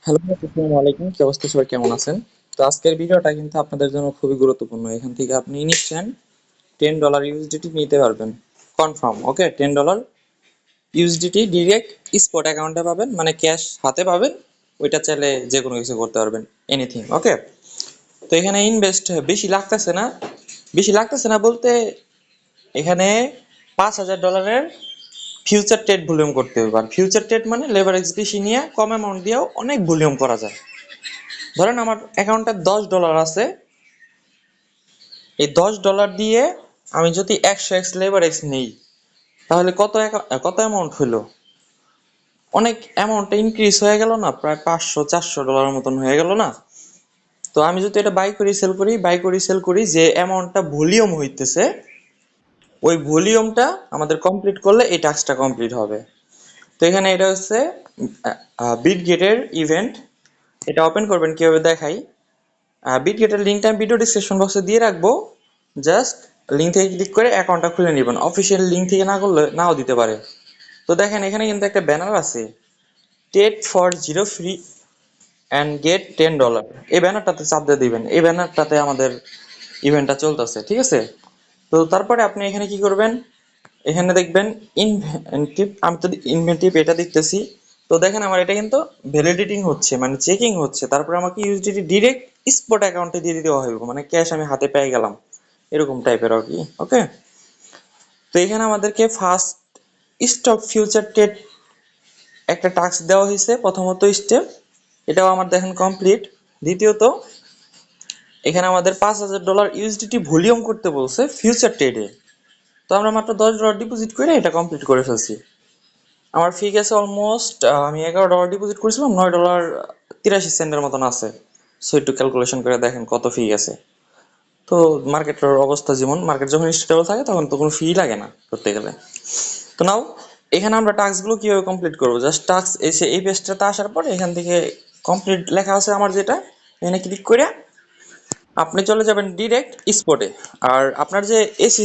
Hello, আসসালামু আলাইকুম। কি অবস্থা, সবাই কেমন আছেন? তো আজকের ভিডিওটা কিন্তু আপনাদের জন্য খুবই গুরুত্বপূর্ণ। এখান থেকে আপনি ইনস্ট্যান্ট $10 ইউএসডিটি নিতে পারবেন, কনফার্ম। ওকে, $10 ইউএসডিটি ডিরেক্ট স্পট অ্যাকাউন্টে পাবেন, মানে ক্যাশ হাতে পাবেন। ওইটা চাইলে যে কোনো কিছু করতে পারবেন, এনিথিং। ওকে, তো এখানে ইনভেস্ট বেশি লাগতেছে না বলতে, এখানে $5,000 ফিউচার ট্রেড ভলিউম করতে হবে। আর ফিউচার ট্রেড মানে লেভারেজ বেশি নিয়ে কম অ্যামাউন্ট দিয়েও অনেক ভলিউম করা যায়। ধরেন আমার অ্যাকাউন্টে $10 আছে, এই $10 দিয়ে আমি যদি 100x লেভারেজ নেই, তাহলে কত অ্যামাউন্ট হলো? অনেক অ্যামাউন্টটা ইনক্রিজ হয়ে গেল না? প্রায় $500-400 মতন হয়ে গেল না? তো আমি যদি এটা বাই করি সেল করি, যে অ্যামাউন্টটা ভলিউম হইতেছে, ওই ভলিউমটা আমাদের কমপ্লিট করলে এই টাস্কটা কমপ্লিট হবে। তো এখানে এটা হচ্ছে বিটগেটের ইভেন্ট। এটা ওপেন করবেন, কিভাবে দেখাই। বিটগেটের লিঙ্কটা আমি ভিডিও ডিসক্রিপশন বক্সে দিয়ে রাখবো। জাস্ট লিঙ্ক থেকে ক্লিক করে অ্যাকাউন্টটা খুলে নেবেন। অফিসিয়াল লিঙ্ক থেকে না করলে নাও দিতে পারে। তো দেখেন, এখানে কিন্তু একটা ব্যানার আছে, টেট for zero free and get $10। এই ব্যানারটাতে চাপ দিয়ে দিবেন। এই ব্যানারটাতে আমাদের ইভেন্টটা চলতেছে, ঠিক আছে? তো তারপরে আপনি এখানে কি করবেন, এখানে দেখবেন ইনভেন্টিভ। আমি তো ইনভেন্টিভ এটা দেখতেছি। তো দেখেন, আমার এটা কিন্তু ভ্যালিডেটিং হচ্ছে, মানে চেকিং হচ্ছে। তারপরে আমাকে ইউএসডিটি ডিরেক্ট স্পট অ্যাকাউন্টে দিয়ে দিতে হবে, মানে ক্যাশ আমি হাতে পেয়ে গেলাম, এরকম টাইপের আর কি। ওকে, তো এখানে আমাদেরকে ফার্স্ট স্টক ফিউচার ট্রেড একটা টাস্ক দেওয়া হয়েছে, প্রথমত স্টেপ, এটাও আমার দেখেন কমপ্লিট। দ্বিতীয়ত, এখানে আমাদের $5,000 ইউএসডিটি ভলিউম করতে বলছে ফিউচার ট্রেডে। তো আমরা মাত্র $10 ডিপোজিট করে এটা কমপ্লিট করে ফেলছি। আমার ফি গেছে অলমোস্ট, আমি $11 ডিপোজিট করেছিলাম, $9.83 মতন আছে। সো একটু ক্যালকুলেশন করে দেখেন কত ফি গেছে। তো মার্কেটের অবস্থা যেমন, মার্কেট যখন স্টেবল থাকে তখন তো কোনো ফি লাগে না করতে গেলে। তো নাও, এখানে আমরা টাস্কগুলো কিভাবে কমপ্লিট করবো, জাস্ট টাস্ক এসে এই পেজটাতে আসার পরে এখান থেকে কমপ্লিট লেখা আছে আমার, যেটা এখানে ক্লিক করে আপনি চলে যাবেন ডিরেক্ট স্পটে। আর আপনার যে এসি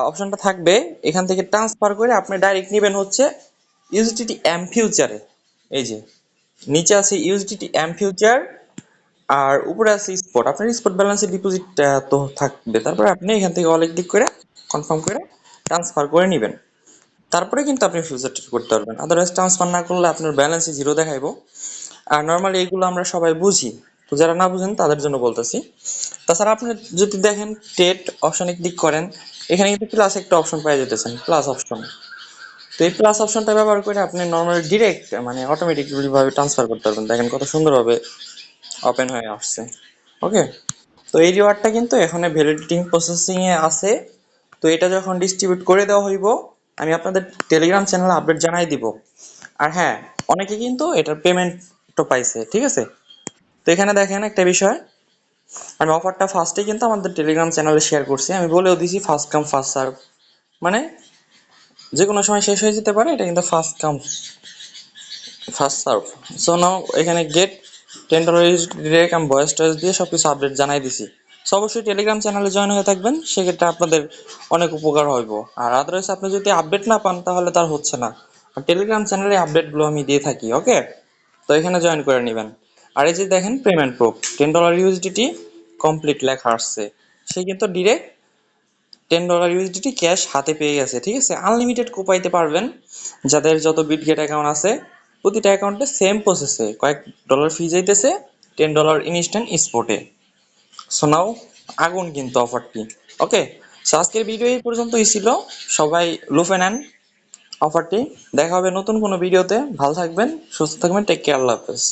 অপশনটা থাকবে, এখান থেকে ট্রান্সফার করে আপনি ডাইরেক্ট নেবেন হচ্ছে ইউএসডিটি এম ফিউচারে। এই যে নিচে আছে ইউএসডিটি এম ফিউচার, আর উপরে আছে স্পট। আপনার স্পট ব্যালেন্সে ডিপোজিট তো থাকবে। তারপরে আপনি এখান থেকে অলে ক্লিক করে কনফার্ম করে ট্রান্সফার করে নেবেন। তারপরে কিন্তু আপনি ফিউচার ট্রেড করতে পারবেন। আদারওয়াইজ ট্রান্সফার না করলে আপনার ব্যালেন্সে জিরো দেখাইবো। আর নর্মালি এগুলো আমরা সবাই বুঝি, তো যারা না বুঝেন তাদের জন্য বলতেছি। তাছাড়া আপনি যদি দেখেন ট্রেড অপশনে ক্লিক করেন, এখানে কিন্তু প্লাস একটা অপশন পেয়ে যেতেছেন, প্লাস অপশন। তো এই প্লাস অপশনটা ব্যবহার করে আপনি নর্মালি ডিরেক্ট, মানে অটোমেটিকলি ভাবে ট্রান্সফার করতে পারবেন। দেখেন কত সুন্দরভাবে ওপেন হয়ে আসছে। ওকে, তো এই রিওয়ার্ডটা কিন্তু এখন ভ্যালিডেটিং প্রসেসিং এ আছে। তো এটা যখন ডিস্ট্রিবিউট করে দেওয়া হইব, আমি আপনাদের টেলিগ্রাম চ্যানেলে আপডেট জানাই দিব। আর হ্যাঁ, অনেকে কিন্তু এটার পেমেন্টও পাইছে, ঠিক আছে? তো এখানে দেখেন একটা বিষয়, আমি অফারটা ফার্স্টে কিন্তু আমাদের টেলিগ্রাম চ্যানেলে শেয়ার করছি। আমি বলেও দিছি ফার্স্ট কাম ফার্স্ট সার্ভ, মানে যে কোনো সময় শেষ হয়ে যেতে পারে, এটা কিন্তু first come first serve. So now এখানে গেট $10 ডিরেক্ট আমি ভয়েস টয়েস দিয়ে সবকিছু আপডেট জানাই দিছি। সো অবশ্যই টেলিগ্রাম চ্যানেলে জয়েন হয়ে থাকবেন, সেক্ষেত্রে আপনাদের অনেক উপকার হইব। আর আদারওয়াইজ আপনি যদি আপডেট না পান তাহলে তার হচ্ছে না। আর টেলিগ্রাম চ্যানেলে আপডেটগুলো আমি দিয়ে থাকি। ওকে, তো এখানে জয়েন করে নেবেন। আর এই যে দেখেন পেমেন্ট প্রুফ, $10 ইউএসডিটি কমপ্লিট লেখা আসছে। সে কিন্তু ডিরেক্ট $10 ইউএসডিটি ক্যাশ হাতে পেয়ে গেছে, ঠিক আছে? আনলিমিটেড কোপাইতে পারবেন। যাদের যত বিটগেট অ্যাকাউন্ট আছে, প্রতিটা অ্যাকাউন্টে সেম প্রসেসে কয়েক ডলার ফি যাইতেছে, $10 ইনস্ট্যান্ট স্পটে। সো নাও, আগুন কিন্তু অফারটি। ওকে, সো আজকের ভিডিও এই পর্যন্তই ছিল। সবাই লুফে নেন অফারটি। দেখা হবে নতুন কোনো ভিডিওতে। ভালো থাকবেন, সুস্থ থাকবেন, টেক কেয়ার, আল্লাহ হাফেজ।